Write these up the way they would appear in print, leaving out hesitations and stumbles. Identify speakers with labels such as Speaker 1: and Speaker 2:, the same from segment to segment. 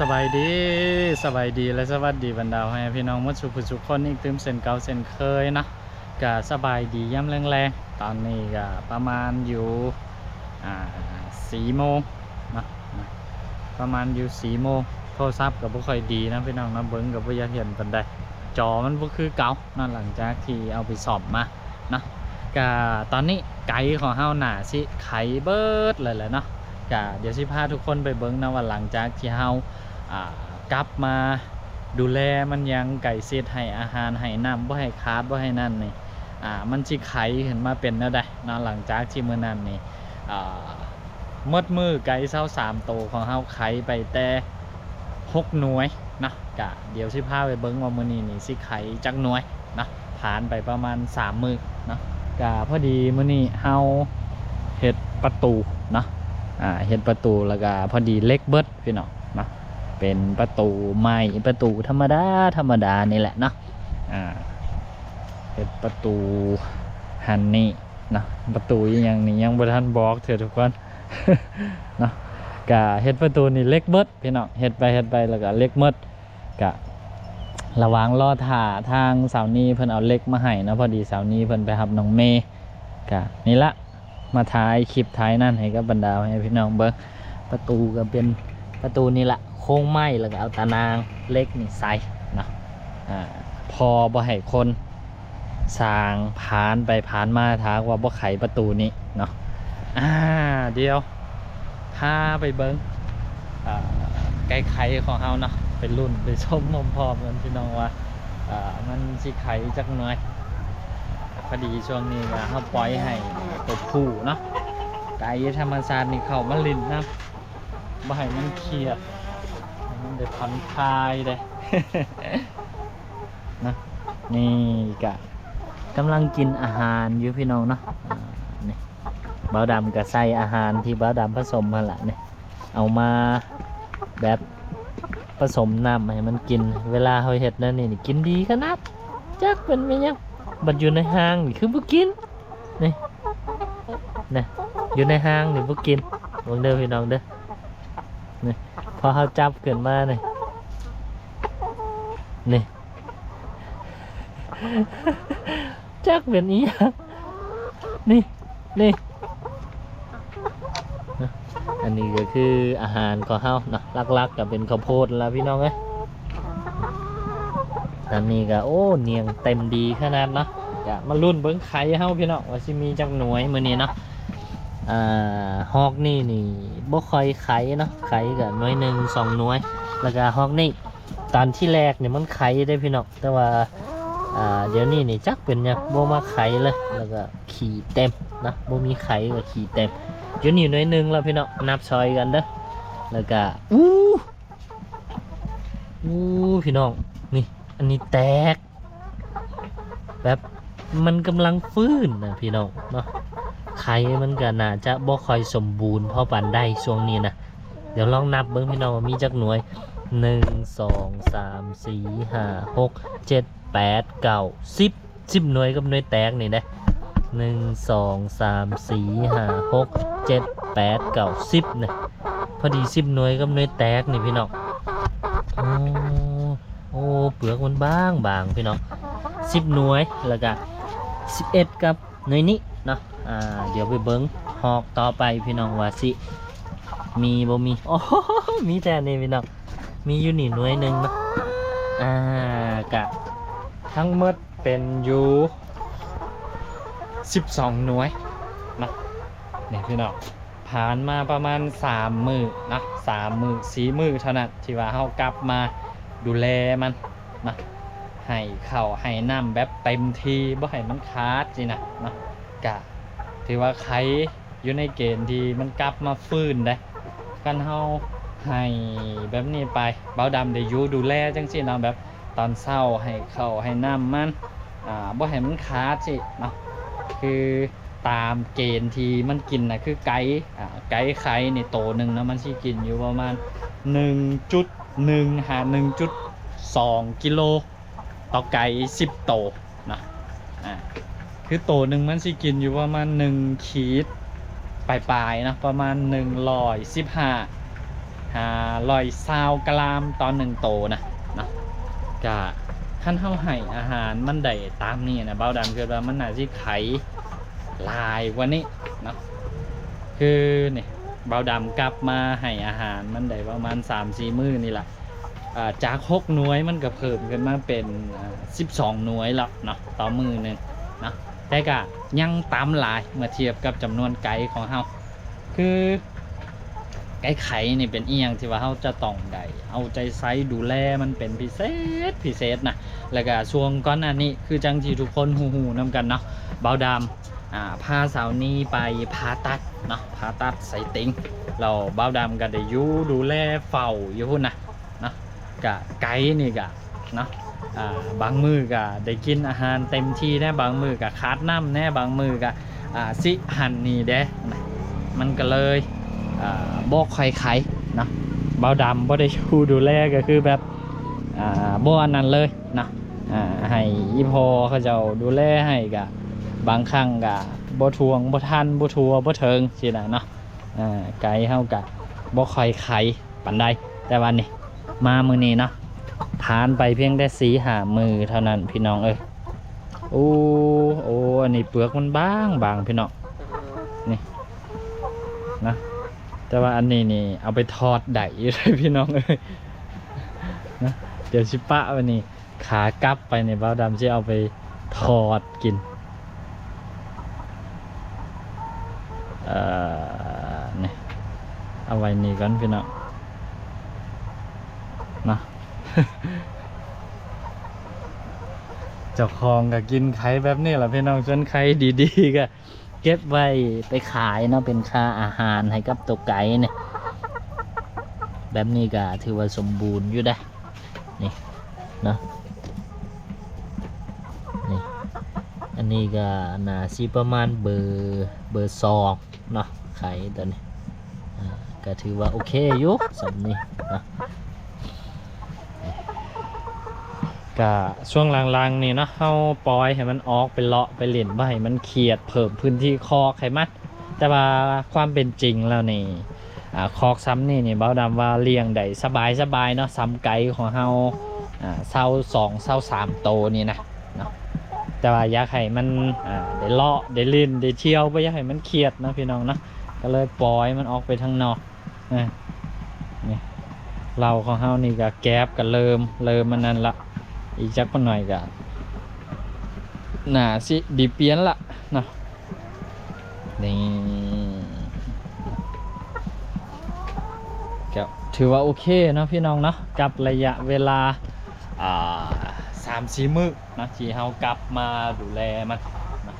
Speaker 1: สบายดีสบายดีและสวัสดีบรรดาให้พี่น้องมัดสุขสุขคนอีกตืมเส้นเก่าเส้นเคยเนาะก็สบายดีย่ำแรงๆตอนนี้ก็ประมาณอยู่4 โมงเนาะประมาณอยู่4 โมงโทรศัพท์ก็บ่ค่อยดีนะพี่น้องนะเบิ้งก็บ่อยากเห็นปานใดจอมันบ่คือเก่านั่นหลังจากที่เอาไปสอบมาเนาะก็ตอนนี้ไกด์ของเฮาหน้าสิไขเบิดเลยแหละเนาะก็เดี๋ยวสิพาทุกคนไปเบิ้งนะว่าหลังจากที่เฮากลับมาดูแลมันยังไก่เสียดให้อาหารให้น้ำบ่ให้คาดบ่ให้นั่นนี่มันสิไข่ขึ้นมาเป็นแล้วได้เนาะหลังจากที่มื้อนั้นนี่มดมือไก่23 ตัวของเฮาไข่ไปแต่6 หน่วยนะกะเดี๋ยวสิพาไปเบิ่งว่ามื้อนี้นี่สิไข่จักหน่วยนะผ่านไปประมาณ3 มื้อนะกะพอดีมื้อนี้เฮาเฮ็ดประตูเนาะเฮ็ดประตูแล้วก็พอดีเล็กเบิดพี่น้องนะเป็นประตูไม้ประตูธรรมดานี่แหละเนาะเฮ็ดประตูหันนี่นะประตูอย่างนี้ยังบ่ทันบอกเถอะทุกคนเนาะกะเฮ็ดประตูนี่เล็กเบิดพี่น้องเฮ็ดไปแล้วก็เล็กเบิดกะระหว่างรอท่าทางสาวนี้เพิ่นเอาเล็กมาให้นะพอดีสาวนี้เพิ่นไปรับน้องเมย์กะนี่ละมาถ่ายคลิปถ่ายนั่นให้กับบรรดาให้พี่น้องเบิ่งประตูก็เป็นประตูนี่ละโค้งไม้แล้วก็เอาตานางเล็กนี่ใส่เนาะพอบ่ให้คนสร้างผ่านไปผ่านมาถามว่าบ่ไขประตูนี้เนาะเดี๋ยวพาไปเบิ้งไก่ไข่ของเฮาเนาะเป็นรุ่นไปชมนมพร้อมกันพี่น้องว่ามันสิไข่จักหน่อยพอดีช่วงนี้ก็เฮาปล่อยให้ตัวผู้เนาะไก่ธรรมชาตินี่เข้ามาลิ้นนะบ่ให้มันเครียดมันได้ผ่อนคลายเด้ นะนี่กำลังกินอาหารอยู่พี่น้องเนาะนี่บ่าวดำก็ใส่อาหารที่บ่าวดำผสมมาละเนี่ยเอามาแบบผสมน้ำให้มันกินเวลาเฮาเฮ็ดนั่นนี่กินดีขนาดจักเป็นไม่ยังบัดอยู่ในห้างนี่คือบ่กินนี่นะอยู่ในห้างนี่บ่กินลองเด้อพี่น้องเด้อนี่พอเฮาจับขึ้นมานี่นี่จักเป็นอีหยังนี่อันนี้ก็คืออาหารของเฮาเนาะลักๆก็เป็นข้าวโพดแล้วพี่น้องเอ้ยอันนี้ก็โอ้เนียงเต็มดีขนาดเนาะจะมาลุ้นเบิ่งไข่เฮาพี่น้องว่าสิมีจักหน่วยมื้อนี้เนาะฮอกนี่บ่ค่อยไข่เนาะไข่ก็หน่วย1 2 หน่วยแล้วก็ฮอกนี่ตอนที่แรกเนี่ยมันไข่ได้พี่น้องแต่ว่าเดี๋ยวนี้นี่จักเป็นยังบ่มาไข่เลยแล้วก็ขี่เต็มนะบ่มีไข่ก็ขี่เต็มเดี๋ยวนี้หน่วย1แล้วพี่น้องนับซอยกันเด้อแล้วก็พี่น้องนี่อันนี้แตกแบบมันกำลังฟื้นนะพี่น้องเนาะไข่มันก็น่าจะบ่ค่อยสมบูรณ์พอปานใดช่วงนี้นะเดี๋ยวลองนับเบิ่งพี่น้องว่ามีจักหน่วย1 2 3 4 5 6 7 8 9 10หน่วยกับหน่วยแตกนี่นะ1 2 3 4 5 6 7 8 9 10นะพอดี10หน่วยกับหน่วยแตกนี่พี่น้องโอ้เปลือกมันบางพี่น้อง10หน่วยแล้วก็11กับหน่วยนี้เนาะเดี๋ยวไปเบิ้งหอกต่อไปพี่น้องว่าสิมีบ่มีโอ้มีแต่นี่พี่น้องมีอยู่นี่หน่วยหนึ่งเนาะกะทั้งหมดเป็นอยู่12 หน่วยนะนี่พี่น้องผ่านมาประมาณ3 มื้อนะ3 มื้อ4 มื้อเท่านั้นที่ว่าเฮากลับมาดูแลมันนะให้ข้าวให้น้ำแบบเต็มที่บ่ให้มันขาดสินะกะถือว่าใครอยู่ในเกณฑ์ที่มันกลับมาฟื้นได้กันเฮาให้แบบนี้ไปเบาดำได้อยู่ดูแลจังซี่เนาะแบบตอนเช้าให้ข้าวให้น้ำมันบ่ให้มันขาดสิเนาะคือตามเกณฑ์ที่มันกินนะคือไก่ไข่นี่โตนึงนะมันสิกินอยู่ประมาณ 1.1 หา 1.2 กิโลต่อไก่10 โตนะคือโตนึงมันสิกินอยู่ประมาณ1 ขีดปลายๆนะประมาณ115 520 กรัมต่อ1โตนะเนาะก็คันเฮาให้อาหารมันได้ตามนี้นะเบาดำคือว่ามันน่าสิไขหลายกว่านี้เนาะคือนี่เบาดำกลับมาให้อาหารมันได้ประมาณ 3-4 มื้อนี่ล่ะจาก6หน่วยมันก็เพิ่มขึ้นมาเป็น12หน่วยแล้วเนาะต่อมื้อนึงเนาะแต่ก็ยังต่ำหลายเมื่อเทียบกับจำนวนไก่ของเฮาคือไก่ไข่นี่เป็นอีหยังที่ว่าเฮาจะต้องได้เอาใจใส่ดูแลมันเป็นพิเศษนะแล้วก็ช่วงก่อนหน้านี้คือจังที่ทุกคนฮู้ๆนำกันเนาะเบาดำพาสาวนี้ไปผ่าตัดเนาะผ่าตัดใส่ติ่งเราเบาดำก็ได้อยู่ดูแลเฝ้าอยู่พุ่นนะเนาะก็ไก่นี่ก็เนาะบางมือก็ได้กินอาหารเต็มที่แน่บางมือก็ขาดน้ำแน่บางมือก็สิหันนี่เด้มันก็เลยบอกใครเนาะเบาดำบ่ได้ชูดูแลก็คือแบบบ่อันนั้นเลยเนาะให้อีพอเขาเจ้าดูแลให้ก็บางครั้งก็บ่ทวงบ่ทันบ่ทัวบ่เทิงสินะเนาะไกลเฮาก็บ่ค่อยไขปานใดแต่วันนี้มามื้อนี้เนาะผ่านไปเพียงแต่4-5 มื้อเท่านั้นพี่น้องเอ้ยโอ้อันนี้เปลือกมันบางพี่น้องนี่นะแต่ว่าอันนี้นี่เอาไปทอดได้เลยพี่น้องเอ้ยนะเดี๋ยวชิปะวันนี้ขากลับไปในเบ้าดำจะเอาไปทอดกินนี่เอาไว้นี่ก่อนพี่น้องนะ เจ้าของก็กินไข่แบบนี้แหละพี่น้องจนไข่ดีๆก็เก็บไว้ไปขายเนาะเป็นค่าอาหารให้กับตัวไก่เนี่ยแบบนี้ก็ถือว่าสมบูรณ์อยู่ได้นี่เนาะนี่อันนี้ก็น่าสิประมาณเบอร์2เนาะไข่ตัวนี้ก็ถือว่าโอเคอยู่สำนี้เนาะก็ช่วงล่างๆนี่เนาะเฮาปล่อยให้มันออกไปเลาะไปเล่นบ่ให้มันเครียดเพิ่มพื้นที่คอกให้มันแต่ว่าความเป็นจริงแล้วนี่คอกซ้ำนี่เบาดำว่าเลี้ยงได้สบายเนาะซ้ำไก่ของเฮา2-3โตนี่นะเนาะแต่ว่าอยากให้มันได้เลาะได้เล่นได้เที่ยวบ่อยากให้มันเครียดนะพี่น้องเนาะก็เลยปล่อยมันออกไปทางนอกนี่เราของเฮานี่ก็แก๊บก็เริ่มมันนั่นละอีกจักหน่อยก็น่าสิดีเปลี่ยนละเนาะนี่ก็ถือว่าโอเคเนาะพี่น้องเนาะกับระยะเวลา3-4 มื้อนะที่เฮากลับมาดูแลมันนะ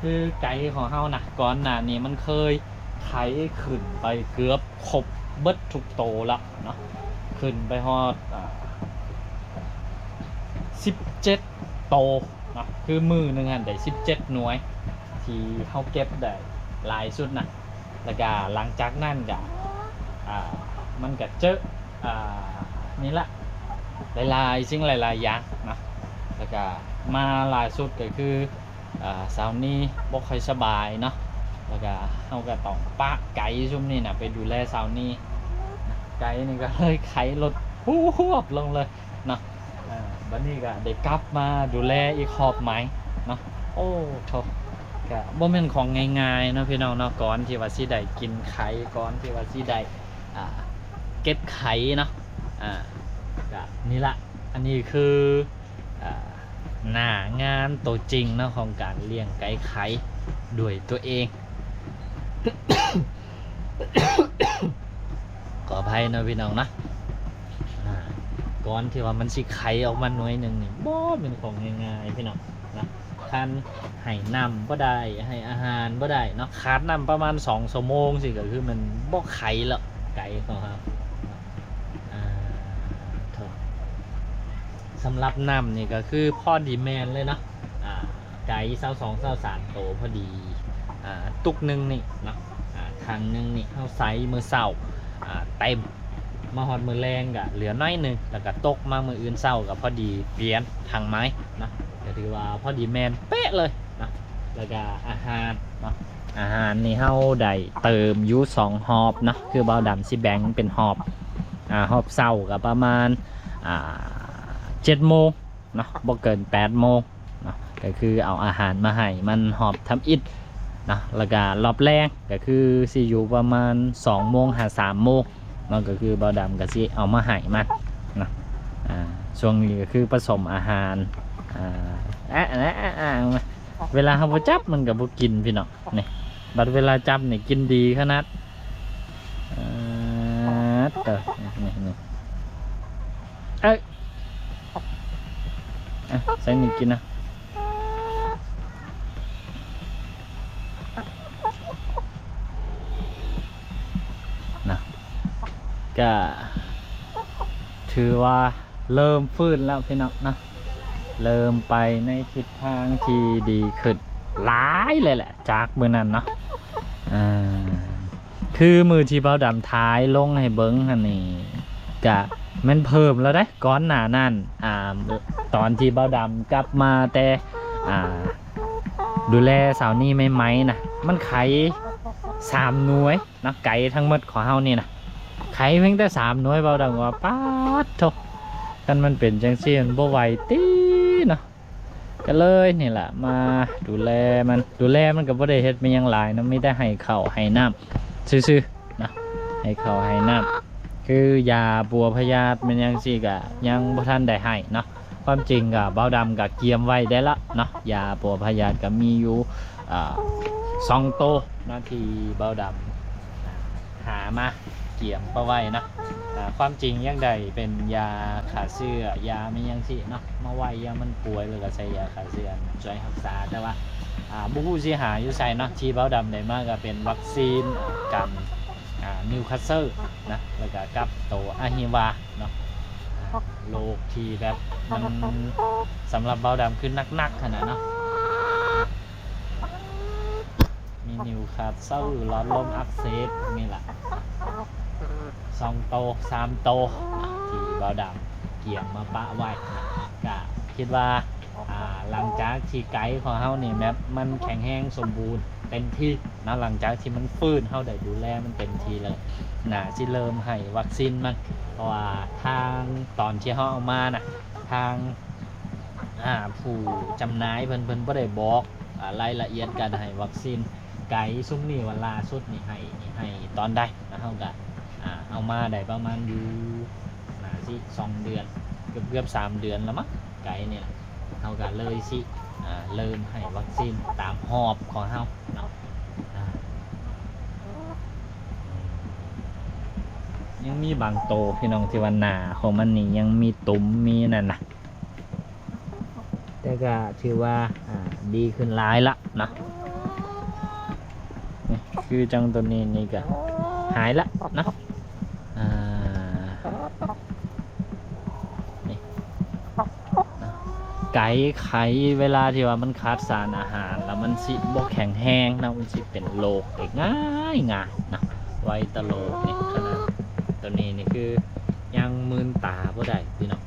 Speaker 1: คือไก่ของเฮานะก่อนหน้านี้มันเคยไข่ขึ้นไปเกือบครบเบิดทุกโตละเนาะขึ้นไปฮอด17โตนะคือมือหนึ่งได้17หน่วยที่เขาเก็บได้หลายสุดนะแล้วก็หลังจากนั้นก็มันก็เจอนี่ละหลายสิ่งหลายอย่างนะแล้วก็มาล่าสุดก็คือสาวนี้บ่ค่อยสบายเนาะแล้วก็เขาก็ต้องปะไก่ชุ่มนี่นะไปดูแลสาวนี้ไก่นี่ก็เลยไขรถหวบลงเลยเนาะวันนี้ก็ได้กลับมาดูแลอีกครอบไหมเนาะโอ้โถก็บ่แม่นของง่ายๆเนาะพี่น้องเนาะก่อนที่ว่าสิได้กินไข่ก่อนที่ว่าสิได้เก็บไข่เนาะก็นี่ละอันนี้คือหน้างานตัวจริงเนาะของการเลี้ยงไก่ไข่ด้วยตัวเอง ขออภัยนะพี่น้องนะก่อนที่ว่ามันสิไข่ออกมาหน่วยหนึ่งนี่บ่เป็นของง่ายๆพี่น้องนะคันให้น้ำบ่ได้ให้อาหารบ่ได้เนาะขาดน้ำประมาณ2 ชั่วโมงสิก็คือมันบ่ไข่แล้วไก่ของเราสำหรับน้ำนี่ก็คือพอดีแมนเลยเนาะไก่22-23โตพอดีตุกนึงนี่เนาะครั้งนึงนี่เข้าไซส์มือเศร้าเต็มมาหอดมือแรงก็เหลือน้อยนึงแล้วก็ตกมามืออื่นเศร้ากับพอดีเปลี่ยนทางไม้นะก็ถือว่าพอดีแมนเป๊ะเลยนะแล้วก็อาหารเนาะ อาหารนี่เฮาได้เติมอยู่2หอบเนาะคือเบาดำสิแบ่งเป็นหอบหอบเช้าก็ประมาณ7 โมงเนาะบ่เกิน8 โมงเนาะก็คือเอาอาหารมาให้มันหอบทำอิฐเนาะแล้วก็รอบแรกก็คือสิอยู่ประมาณ2 โมงหา3 โมงเนาะก็คือเบาดำก็สิเอามาให้มันเนาะช่วงนี้ก็คือผสมอาหารเวลาเขาบ่จับมันก็บ่กินพี่น้องนี่บัดเวลาจับนี่กินดีขนาดนี่เอ้ยใส่นี่กินนะก็ถือว่าเริ่มฟื้นแล้วพี่น้องนะเริ่มไปในทิศทางที่ดีขึ้นหลายเลยแหละจากมือนั้นเนาะคือมือที่เบาดำท้ายลงให้เบิ้งอันนี้กะมันเพิ่มแล้วได้ก้อนหนานั่นตอนที่เบาดำกลับมาแต่ดูแลสาวนี่ไม่ไหมนะมันไข่3 หน่วยนะไก่ทั้งหมดของเฮานี่นะไข่เพียงแต่3 หน่วยเบาดำว่าป๊าดโถกันมันเป็นจังซี่มันบ่ไหวตีเนาะก็เลยนี่แหละมาดูแลมันก็บ่ได้เฮ็ดมันยังหลายนะไม่ได้ให้ข้าวให้น้ำซื่อๆนะให้ข้าวให้น้ำคือยาปัวพยาธิมันยังซี่ก็ยังบ่ทันได้ให้เนาะความจริงก็เบาดำก็เกียมไว้ได้ละเนาะยาปัวพยาธิก็มีอยู่2 โตนะที่เบาดำหามาเกียมไปไว้นะความจริงยังใดเป็นยาขาเสื้อยาไม่ยังสิเนาะมาไว้ยามันป่วยเลยก็ใช้ยาขาเสื้อช่วยรักษาแต่ว่าบุผู้เสียหายอยู่ใส่เนาะที่เบาดำได้มากก็เป็นวัคซีนกันนิวคาสเซิลนะแล้วก็กับตัวอะฮิวาเนาะโรคที่แบบมันสำหรับเบาดำคือนักขนาดเนาะมีนิวคาสเซิลหลอดลมอักเสบนี่แหละ2 โต 3 โตที่เบาดำเกี่ยงมาปะไว้ก็คิดว่าหลังจากที่ไกด์ของเฮานี่แบบมันแข็งแรงสมบูรณ์เต็มที่นะหลังจากที่มันฟื้นเฮาได้ดูแลมันเต็มที่เลยสิเริ่มให้วัคซีนมันเพราะว่าทางตอนที่เฮาเอามานะทางผู้จำหน่ายเพิ่นบ่ได้บอกรายละเอียดการให้วัคซีนไกด์ซุ่มนี่วันล่าสุดนี่ให้ตอนได้นะเฮาก็เอามาได้ประมาณอยู่สิ2 เดือนเกือบ3 เดือนแล้วมั้งไกด์เนี่ยเฮาก็เลยสิเริ่มให้วัคซีนตามหอบของเฮาเนาะยังมีบางโตพี่น้องที่วันหนาของมันนี่ยังมีตุ่มมีนั่นนะแต่ก็ถือว่าดีขึ้นหลายละนะนี่คือจังตัวนี้นี่ก็หายละนะนี่ไก่ไข่เวลาที่ว่ามันขาดสารอาหารแล้วมันสิบ่แข็งแห้งนะมันสิเป็นโรคง่ายนะไวตะโรคนี่ขนาดตัวนี้นี่คือยังมืนตาบ่ได้พี่น้อง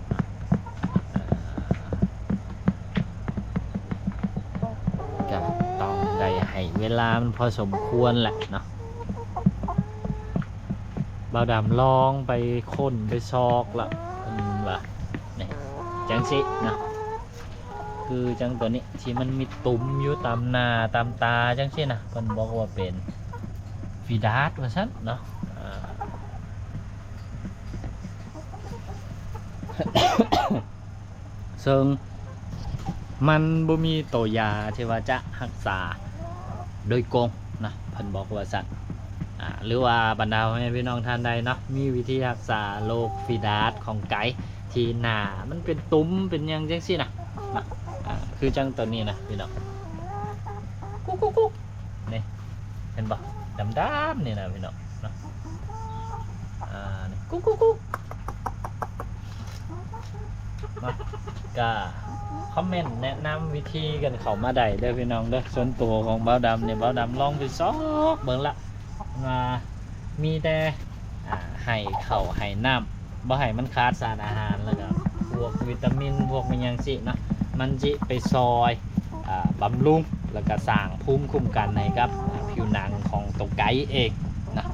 Speaker 1: ก็ต้องได้ให้เวลามันพอสมควรแหละเนาะเบาดำลองไปค้นไปซอกละว่านี่จังสินะคือจังตัวนี้ที่มันมีตุ่มอยู่ตามหน้าตามตาจังสินะเพิ่นบอกว่าเป็นฟีดาสว่าซั่นเนาะซึ่งมันบ่มีตัวยาที่ว่าจะรักษาโดยกงนะเพิ่นบอกว่าซั่นหรือว่าบรรดาพี่น้องท่านใดเนาะมีวิธีรักษาโรคฟีดาสของไก่ที่หน้ามันเป็นตุ่มเป็นหยังจังซี่นะคือจังตัวนี้นะพี่น้องกุ๊กนี่เห็นบ่ดำๆนี่นะพี่น้องเนาะนี่กุ๊กก็คอมเมนต์แนะนำวิธีกันเข้ามาได้เด้อพี่น้องเด้อส่วนตัวของเบาดำเนี่ยเบาดำลองไปซอกเบิ่งละมีแต่ให้ข้าวให้น้ำบ่ให้มันขาดสารอาหารแล้วก็พวกวิตามินพวกมันยังสินะมันจิไปซอยบำรุง แล้วก็สร้างภูมิคุ้มกันให้กับผิวหนังของตัวไก่เองนะ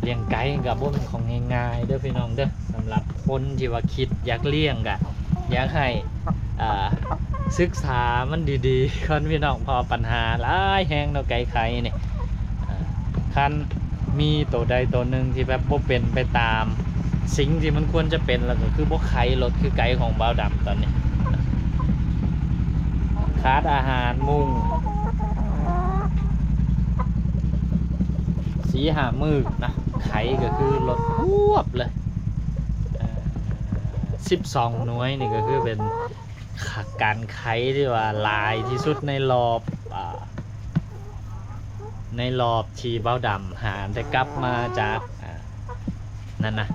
Speaker 1: เลี้ยงไก่กับบ่เป็นของง่ายๆเด้อพี่น้องเด้อสำหรับคนที่ว่าคิดอยากเลี้ยงก็อยากให้ศึกษามันดีๆคนพี่น้องพอปัญหาหลายแฮงเนาะไก่ไข่นี่คันมีตัวใดตัวหนึ่งที่แบบบ่เป็นไปตามสิ่งที่มันควรจะเป็นแล้วก็คือบ่ไข่ลดคือไก่ของบ่าวดำตอนนี้ขาดอาหารมุงสีหามือนะไข่ก็คือลดควบเลย12 หน่วยนี่ก็คือเป็นการไข่ที่ว่าหลายที่สุดในรอบที่เบ้าดำหาได้กลับมาจากนั่นนะ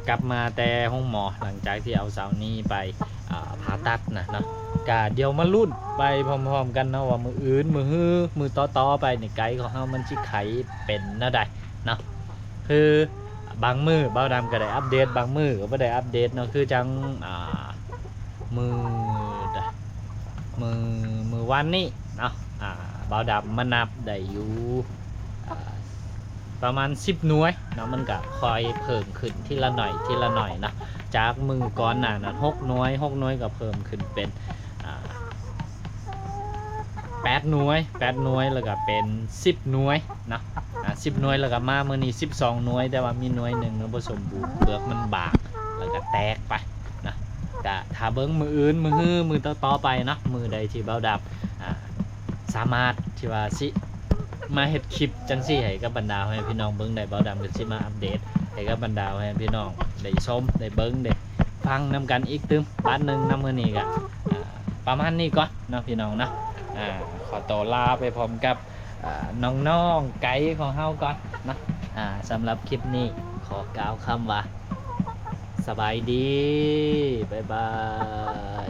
Speaker 1: กลับมาแต่ห้องหมอหลังจากที่เอาเสานี้ไปผ่าตัดนะเนาะกะเดี๋ยวมาลุ้นไปพร้อมๆกันเนาะว่ามืออื่นมือต่อไปในไกด์ของเฮามันสิไขเป็นแนวใดเนาะคือบางมือเบ้าดำก็ได้อัปเดตบางมือก็บ่ได้อัปเดตเนาะคือจังมือวันนี้เนาะเบ้าดำมานับได้อยู่ประมาณ10 หน่วยเนาะมันก็คอยเพิ่มขึ้นทีละหน่อยนะจากมือก่อนหน้านั้น6 หน่วยก็เพิ่มขึ้นเป็น8 หน่วยแล้วก็เป็น10 หน่วยเนาะ10 หน่วยแล้วก็มามื้อนี้12 หน่วยแต่ว่ามีหน่วยหนึ่งบ่สมบูรณ์เปลือกมันบางแล้วก็แตกไปนะก็ถ้าเบิ่งมืออื่นมือต่อไปเนาะมือใดที่เบ้าดับสามารถที่ว่าสิมาเฮ็ดคลิปจังซี่ให้กับบรรดาให้พี่น้องเบิ่งได้เบ้าดำก็สิมาอัปเดตให้กับบรรดาให้พี่น้องได้ชมได้เบิ่งได้ฟังนำกันอีกตึมบาทนึงนำมื้อนี้ก็ประมาณนี้ก่อนเนาะพี่น้องเนาะขอตัวลาไปพร้อมกับน้องๆไกด์ของเฮาก่อนนะสำหรับคลิปนี้ขอกล่าวคำว่าสบายดีบ๊ายบาย